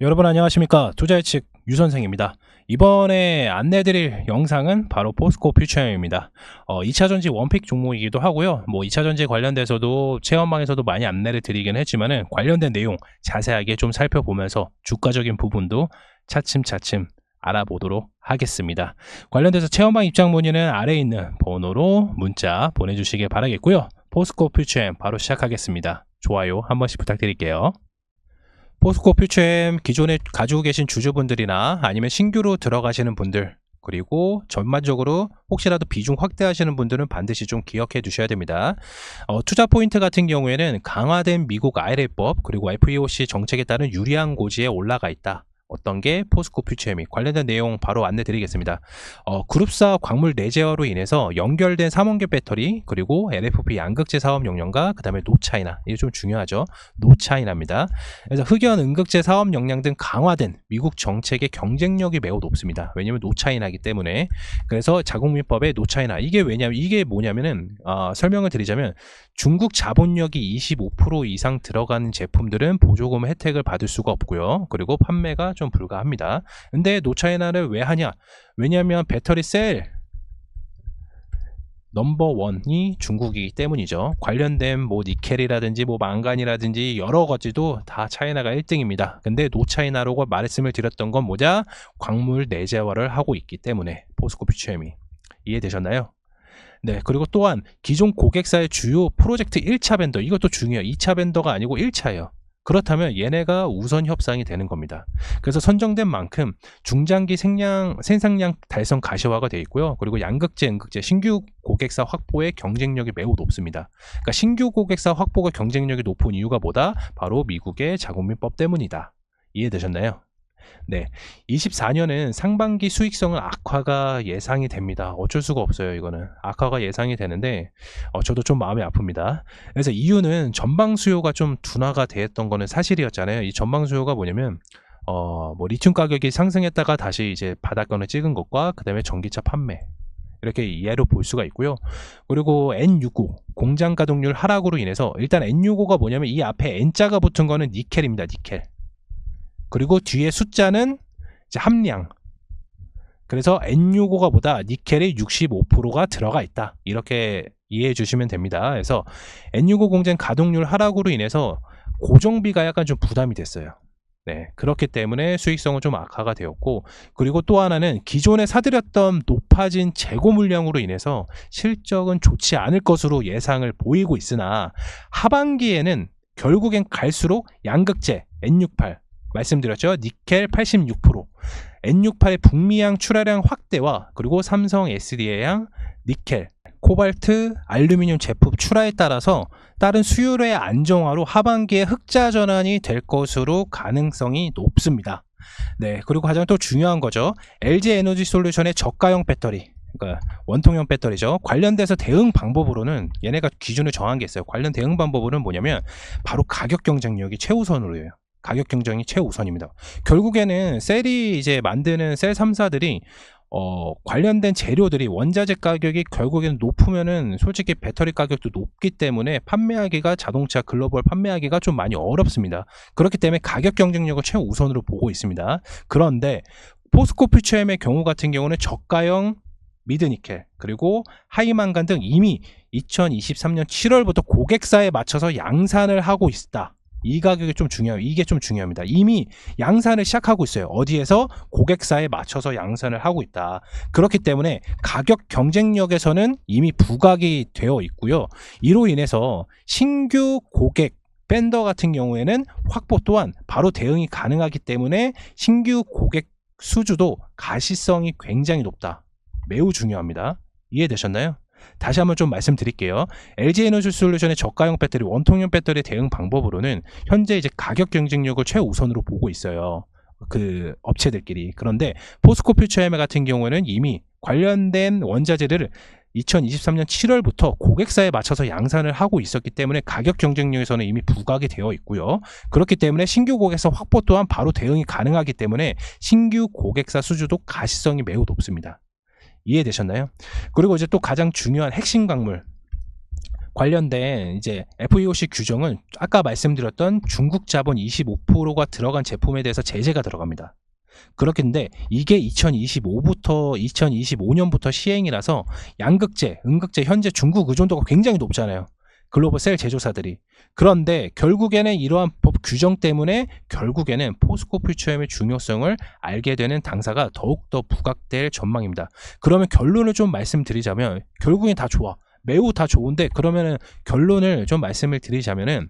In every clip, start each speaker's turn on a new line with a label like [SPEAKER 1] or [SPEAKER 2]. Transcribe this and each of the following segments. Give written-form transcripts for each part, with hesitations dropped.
[SPEAKER 1] 여러분 안녕하십니까. 투자예측 유선생입니다. 이번에 안내드릴 영상은 바로 포스코 퓨처엠입니다. 2차전지 원픽 종목이기도 하고요. 2차전지 관련돼서도 체험방에서도 많이 안내를 드리긴 했지만은 관련된 내용 자세하게 좀 살펴보면서 주가적인 부분도 차츰차츰 알아보도록 하겠습니다. 관련돼서 체험방 입장 문의는 아래에 있는 번호로 문자 보내주시길 바라겠고요. 포스코 퓨처엠 바로 시작하겠습니다. 좋아요 한 번씩 부탁드릴게요. 포스코 퓨처엠 기존에 가지고 계신 주주분들이나 아니면 신규로 들어가시는 분들, 그리고 전반적으로 혹시라도 비중 확대하시는 분들은 반드시 좀 기억해 두셔야 됩니다. 투자 포인트 같은 경우에는 강화된 미국 IRA법 그리고 FEOC 정책에 따른 유리한 고지에 올라가 있다. 어떤 게 포스코 퓨처엠이 관련된 내용 바로 안내 드리겠습니다. 그룹사 광물 내재화로 인해서 연결된 삼원계 배터리, 그리고 LFP 양극재 사업 역량과 그 다음에 노차이나, 이게 좀 중요하죠. 노차이나입니다. 그래서 흑연 음극재 사업 역량 등 강화된 미국 정책의 경쟁력이 매우 높습니다. 왜냐면 노차이나이기 때문에. 그래서 자국민법의 노차이나, 이게 뭐냐면은 설명을 드리자면 중국 자본력이 25% 이상 들어가는 제품들은 보조금 혜택을 받을 수가 없고요. 그리고 판매가 좀 불가합니다. 근데 노차이나를 왜 하냐? 왜냐하면 배터리 셀 넘버원이 중국이기 때문이죠. 관련된 니켈이라든지 망간이라든지 여러 가지도 다 차이나가 1등입니다. 근데 노차이나라고 말씀을 드렸던 건 뭐냐? 광물 내재화를 하고 있기 때문에 포스코 퓨처엠이. 이해되셨나요? 네, 그리고 또한 기존 고객사의 주요 프로젝트 1차 벤더, 이것도 중요해요. 2차 벤더가 아니고 1차예요. 그렇다면 얘네가 우선 협상이 되는 겁니다. 그래서 선정된 만큼 중장기 생산량 달성 가시화가 되어 있고요. 그리고 양극재, 음극재 신규 고객사 확보의 경쟁력이 매우 높습니다. 그러니까 신규 고객사 확보가 경쟁력이 높은 이유가 뭐다? 바로 미국의 자국민법 때문이다. 이해되셨나요? 네, 24년은 상반기 수익성은 악화가 예상이 됩니다. 어쩔 수가 없어요. 이거는 악화가 예상이 되는데 저도 좀 마음이 아픕니다. 그래서 이유는 전방 수요가 좀 둔화가 됐던 거는 사실이었잖아요. 이 전방 수요가 뭐냐면 리튬 가격이 상승했다가 다시 이제 바닥권을 찍은 것과 그 다음에 전기차 판매, 이렇게 예로 볼 수가 있고요. 그리고 N65 공장 가동률 하락으로 인해서, 일단 N65가 뭐냐면 이 앞에 N자가 붙은 거는 니켈입니다. 니켈. 그리고 뒤에 숫자는 이제 함량. 그래서 N65가 보다 니켈이 65%가 들어가 있다. 이렇게 이해해 주시면 됩니다. 그래서 N65 공장 가동률 하락으로 인해서 고정비가 약간 좀 부담이 됐어요. 네, 그렇기 때문에 수익성은 좀 악화가 되었고, 그리고 또 하나는 기존에 사들였던 높아진 재고 물량으로 인해서 실적은 좋지 않을 것으로 예상을 보이고 있으나, 하반기에는 결국엔 갈수록 양극재 N68 말씀드렸죠. 니켈 86%, N68의 북미향 출하량 확대와 그리고 삼성 SDI양 니켈, 코발트, 알루미늄 제품 출하에 따라서 다른 수요의 안정화로 하반기에 흑자 전환이 될 것으로 가능성이 높습니다. 네, 그리고 가장 또 중요한 거죠. LG 에너지 솔루션의 저가형 배터리, 그러니까 원통형 배터리죠. 관련돼서 대응 방법으로는 얘네가 기준을 정한 게 있어요. 관련 대응 방법으로는 뭐냐면 바로 가격 경쟁력이 최우선으로 해요. 가격 경쟁이 최우선입니다. 결국에는 셀이 이제 만드는 셀 3사들이 관련된 재료들이 원자재 가격이 결국에는 높으면은 솔직히 배터리 가격도 높기 때문에 판매하기가, 자동차 글로벌 판매하기가 좀 많이 어렵습니다. 그렇기 때문에 가격 경쟁력을 최우선으로 보고 있습니다. 그런데 포스코 퓨처엠의 경우 같은 경우는 저가형 미드니켈 그리고 하이망간 등 이미 2023년 7월부터 고객사에 맞춰서 양산을 하고 있다. 이 가격이 좀 중요해요. 이게 좀 중요합니다. 이미 양산을 시작하고 있어요. 어디에서? 고객사에 맞춰서 양산을 하고 있다. 그렇기 때문에 가격 경쟁력에서는 이미 부각이 되어 있고요. 이로 인해서 신규 고객 밴더 같은 경우에는 확보 또한 바로 대응이 가능하기 때문에 신규 고객 수주도 가시성이 굉장히 높다. 매우 중요합니다. 이해되셨나요? 다시 한번 좀 말씀드릴게요. LG 에너지 솔루션의 저가형 배터리, 원통형 배터리 대응 방법으로는 현재 이제 가격 경쟁력을 최우선으로 보고 있어요. 그 업체들끼리. 그런데 포스코 퓨처엠 같은 경우에는 이미 관련된 원자재를 2023년 7월부터 고객사에 맞춰서 양산을 하고 있었기 때문에 가격 경쟁력에서는 이미 부각이 되어 있고요. 그렇기 때문에 신규 고객사 확보 또한 바로 대응이 가능하기 때문에 신규 고객사 수주도 가시성이 매우 높습니다. 이해되셨나요? 그리고 이제 또 가장 중요한 핵심 광물, 관련된 이제 FEOC 규정은 아까 말씀드렸던 중국 자본 25%가 들어간 제품에 대해서 제재가 들어갑니다. 그렇긴데 이게 2025년부터 시행이라서 양극재, 음극재 현재 중국 의존도가 굉장히 높잖아요. 글로벌 셀 제조사들이. 그런데 결국에는 이러한 법 규정 때문에 결국에는 포스코 퓨처엠의 중요성을 알게 되는 당사가 더욱더 부각될 전망입니다. 그러면 결론을 좀 말씀드리자면 결국엔 다 좋아. 매우 다 좋은데 그러면은 결론을 좀 말씀을 드리자면은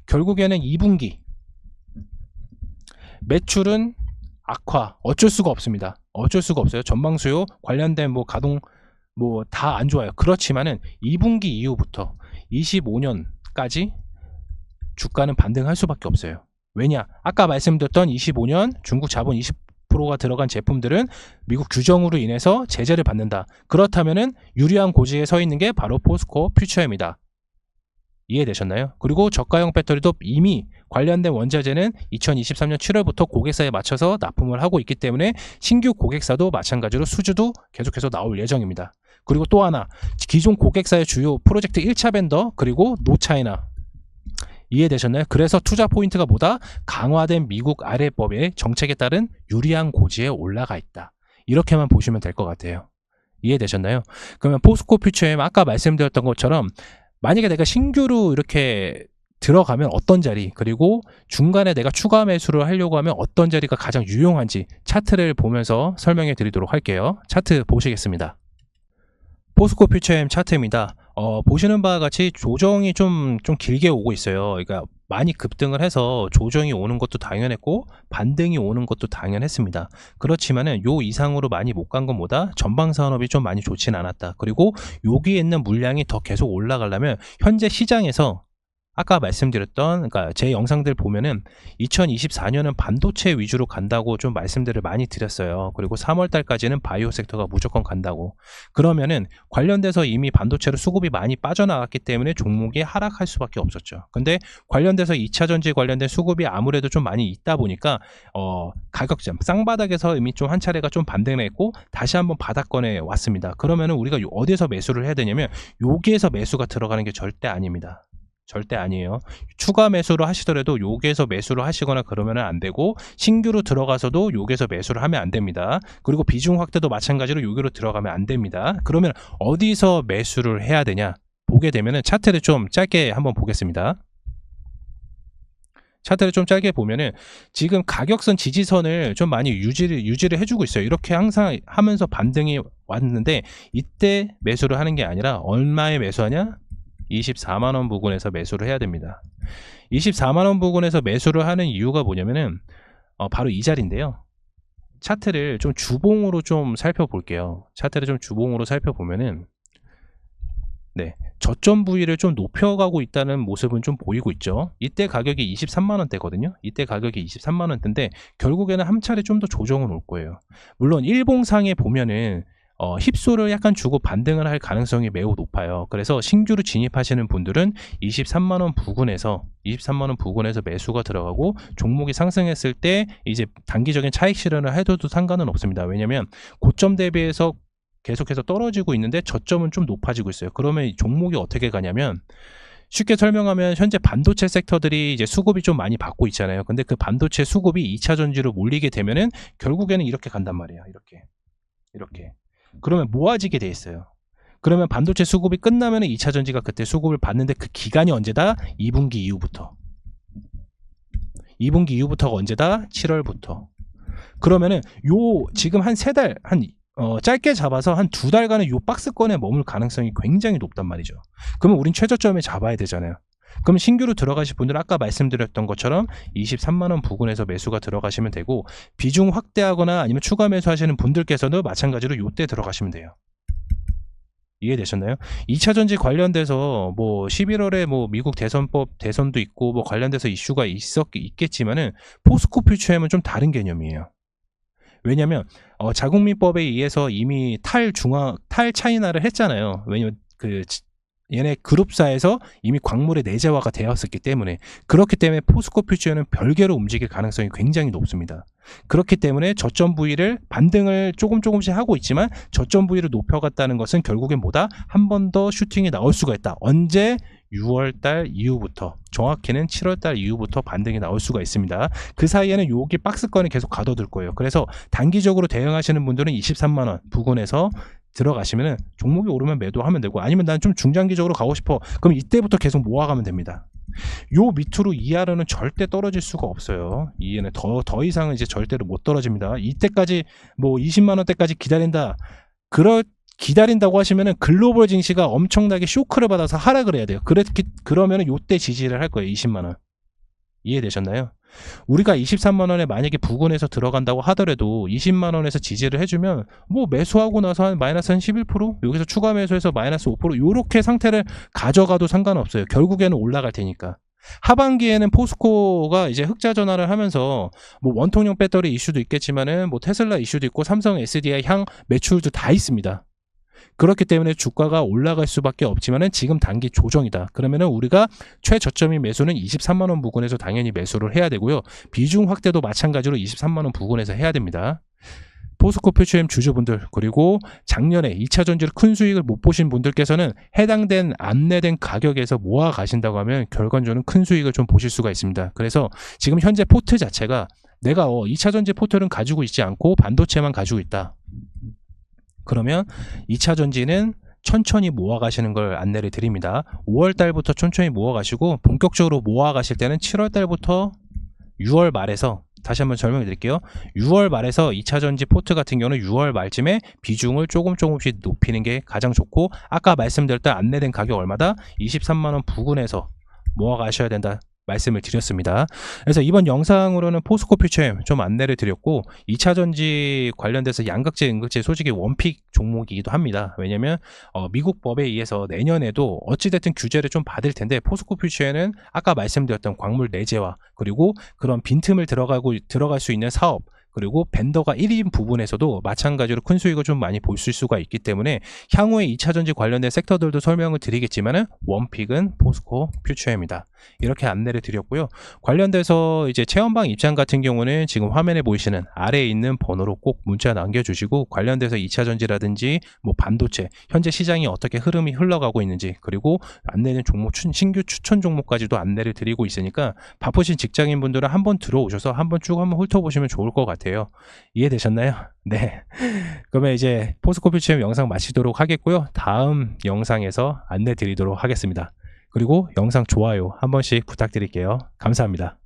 [SPEAKER 1] 결국에는 2분기 매출은 악화 어쩔 수가 없습니다. 어쩔 수가 없어요. 전방 수요 관련된 뭐 가동 뭐 다 안 좋아요. 그렇지만은 2분기 이후부터 25년까지 주가는 반등할 수밖에 없어요. 왜냐? 아까 말씀드렸던 25년 중국 자본 20%가 들어간 제품들은 미국 규정으로 인해서 제재를 받는다. 그렇다면은 유리한 고지에 서 있는 게 바로 포스코 퓨처엠이다. 이해되셨나요? 그리고 저가형 배터리도 이미 관련된 원자재는 2023년 7월부터 고객사에 맞춰서 납품을 하고 있기 때문에 신규 고객사도 마찬가지로 수주도 계속해서 나올 예정입니다. 그리고 또 하나 기존 고객사의 주요 프로젝트 1차 벤더 그리고 노차이나 이해되셨나요? 그래서 투자 포인트가 뭐다? 강화된 미국 아래법의 정책에 따른 유리한 고지에 올라가 있다. 이렇게만 보시면 될 것 같아요. 이해되셨나요? 그러면 포스코 퓨처엠 아까 말씀드렸던 것처럼 만약에 내가 신규로 이렇게 들어가면 어떤 자리 그리고 중간에 내가 추가 매수를 하려고 하면 어떤 자리가 가장 유용한지 차트를 보면서 설명해 드리도록 할게요. 차트 보시겠습니다. 포스코 퓨처엠 차트입니다. 보시는 바와 같이 조정이 좀 길게 오고 있어요. 그러니까 많이 급등을 해서 조정이 오는 것도 당연했고 반등이 오는 것도 당연했습니다. 그렇지만은 요 이상으로 많이 못 간 건 뭐다? 전방 산업이 좀 많이 좋진 않았다. 그리고 여기에 있는 물량이 더 계속 올라가려면 현재 시장에서 아까 말씀드렸던 그러니까 제 영상들 보면은 2024년은 반도체 위주로 간다고 좀 말씀들을 많이 드렸어요. 그리고 3월 달까지는 바이오 섹터가 무조건 간다고. 그러면은 관련돼서 이미 반도체로 수급이 많이 빠져나갔기 때문에 종목이 하락할 수밖에 없었죠. 근데 관련돼서 2차 전지 관련된 수급이 아무래도 좀 많이 있다 보니까 가격점 쌍바닥에서 이미 좀 한 차례가 좀 반등을 했고 다시 한번 바닥권에 왔습니다. 그러면은 우리가 어디에서 매수를 해야 되냐면 여기에서 매수가 들어가는 게 절대 아닙니다. 절대 아니에요. 추가 매수를 하시더라도 여기에서 매수를 하시거나 그러면 안 되고 신규로 들어가서도 여기에서 매수를 하면 안 됩니다. 그리고 비중 확대도 마찬가지로 여기로 들어가면 안 됩니다. 그러면 어디서 매수를 해야 되냐 보게 되면은 차트를 좀 짧게 한번 보겠습니다. 차트를 좀 짧게 보면은 지금 가격선 지지선을 좀 많이 유지를 해주고 있어요. 이렇게 항상 하면서 반등이 왔는데 이때 매수를 하는 게 아니라 얼마에 매수하냐? 24만원 부근에서 매수를 해야 됩니다. 24만원 부근에서 매수를 하는 이유가 뭐냐면은 바로 이 자리인데요. 차트를 좀 주봉으로 좀 살펴볼게요. 차트를 좀 주봉으로 살펴보면은 네, 저점 부위를 좀 높여가고 있다는 모습은 좀 보이고 있죠. 이때 가격이 23만원대거든요. 이때 가격이 23만원대인데 결국에는 한 차례 좀 더 조정은 올 거예요. 물론 일봉상에 보면은 힙소를 약간 주고 반등을 할 가능성이 매우 높아요. 그래서 신규로 진입하시는 분들은 23만원 부근에서 매수가 들어가고 종목이 상승했을 때 이제 단기적인 차익 실현을 해도 상관은 없습니다. 왜냐면 고점 대비해서 계속해서 떨어지고 있는데 저점은 좀 높아지고 있어요. 그러면 이 종목이 어떻게 가냐면 쉽게 설명하면 현재 반도체 섹터들이 이제 수급이 좀 많이 받고 있잖아요. 근데 그 반도체 수급이 2차 전지로 몰리게 되면은 결국에는 이렇게 간단 말이에요. 이렇게. 그러면 모아지게 돼 있어요. 그러면 반도체 수급이 끝나면 2차 전지가 그때 수급을 받는데 그 기간이 언제다? 2분기 이후부터. 2분기 이후부터가 언제다? 7월부터. 그러면은 지금 한 3달 짧게 잡아서 한 2달간은 요 박스권에 머물 가능성이 굉장히 높단 말이죠. 그러면 우린 최저점에 잡아야 되잖아요. 그럼 신규로 들어가실 분들은 아까 말씀드렸던 것처럼 23만원 부근에서 매수가 들어가시면 되고 비중 확대하거나 아니면 추가 매수하시는 분들께서는 마찬가지로 요때 들어가시면 돼요. 이해되셨나요? 2차 전지 관련돼서 뭐 11월에 뭐 미국 대선도 있고 뭐 관련돼서 이슈가 있겠지만은 포스코 퓨처엠은 좀 다른 개념이에요. 왜냐면 자국민법에 의해서 이미 탈 차이나를 했잖아요. 왜냐면 얘네 그룹사에서 이미 광물의 내재화가 되었었기 때문에 그렇기 때문에 포스코 퓨처는 별개로 움직일 가능성이 굉장히 높습니다. 그렇기 때문에 저점 부위를 반등을 조금씩 하고 있지만 저점 부위를 높여갔다는 것은 결국엔 뭐다? 한 번 더 슈팅이 나올 수가 있다. 언제? 6월달 이후부터, 정확히는 7월달 이후부터 반등이 나올 수가 있습니다. 그 사이에는 여기 박스권이 계속 가둬둘 거예요. 그래서 단기적으로 대응하시는 분들은 23만원 부근에서 들어가시면 종목이 오르면 매도하면 되고, 아니면 난 좀 중장기적으로 가고 싶어, 그럼 이때부터 계속 모아가면 됩니다. 요 밑으로 이하로는 절대 떨어질 수가 없어요. 이해는 더 이상은 이제 절대로 못 떨어집니다. 이때까지 뭐 20만원대까지 기다린다, 기다린다고 하시면은 글로벌 증시가 엄청나게 쇼크를 받아서 하락을 해야 돼요. 그러면은 요때 지지를 할 거예요. 20만원. 이해되셨나요? 우리가 23만원에 만약에 부근에서 들어간다고 하더라도 20만원에서 지지를 해주면 뭐 매수하고 나서 한 마이너스 한 11%, 여기서 추가 매수해서 마이너스 5%, 요렇게 상태를 가져가도 상관없어요. 결국에는 올라갈 테니까. 하반기에는 포스코가 이제 흑자 전환을 하면서 뭐 원통형 배터리 이슈도 있겠지만은 뭐 테슬라 이슈도 있고 삼성 SDI 향 매출도 다 있습니다. 그렇기 때문에 주가가 올라갈 수밖에 없지만은 지금 단기 조정이다. 그러면은 우리가 최저점이 매수는 23만원 부근에서 당연히 매수를 해야 되고요. 비중 확대도 마찬가지로 23만원 부근에서 해야 됩니다. 포스코 퓨처엠 주주분들, 그리고 작년에 2차전지를 큰 수익을 못 보신 분들께서는 해당된 안내된 가격에서 모아 가신다고 하면 결과적으로는 큰 수익을 좀 보실 수가 있습니다. 그래서 지금 현재 포트 자체가 내가 2차전지 포트는 가지고 있지 않고 반도체만 가지고 있다. 그러면 2차 전지는 천천히 모아 가시는 걸 안내를 드립니다. 5월 달부터 천천히 모아 가시고, 본격적으로 모아 가실 때는 7월 달부터 6월 말에서, 다시 한번 설명해 드릴게요. 6월 말에서 2차 전지 포트 같은 경우는 6월 말쯤에 비중을 조금씩 높이는 게 가장 좋고, 아까 말씀드렸던 안내된 가격 얼마다? 23만원 부근에서 모아 가셔야 된다 말씀을 드렸습니다. 그래서 이번 영상으로는 포스코 퓨처엠 좀 안내를 드렸고, 2차전지 관련돼서 양극재, 음극재 솔직히 원픽 종목이기도 합니다. 왜냐면 미국 법에 의해서 내년에도 어찌됐든 규제를 좀 받을 텐데, 포스코 퓨처엠은 아까 말씀드렸던 광물 내재화, 그리고 그런 빈틈을 들어갈 수 있는 사업, 그리고 벤더가 1인 부분에서도 마찬가지로 큰 수익을 좀 많이 볼 수가 있기 때문에 향후에 2차전지 관련된 섹터들도 설명을 드리겠지만은 원픽은 포스코 퓨처엠이다. 이렇게 안내를 드렸고요. 관련돼서 이제 체험방 입장 같은 경우는 지금 화면에 보이시는 아래에 있는 번호로 꼭 문자 남겨주시고, 관련돼서 2차전지라든지 뭐 반도체 현재 시장이 어떻게 흐름이 흘러가고 있는지, 그리고 안내는 종목 신규 추천 종목까지도 안내를 드리고 있으니까 바쁘신 직장인분들은 한번 들어오셔서 한번 훑어보시면 좋을 것 같아요. 이해되셨나요? 네. 그러면 이제 포스코 퓨처엠 영상 마치도록 하겠고요. 다음 영상에서 안내 드리도록 하겠습니다. 그리고 영상 좋아요 한 번씩 부탁드릴게요. 감사합니다.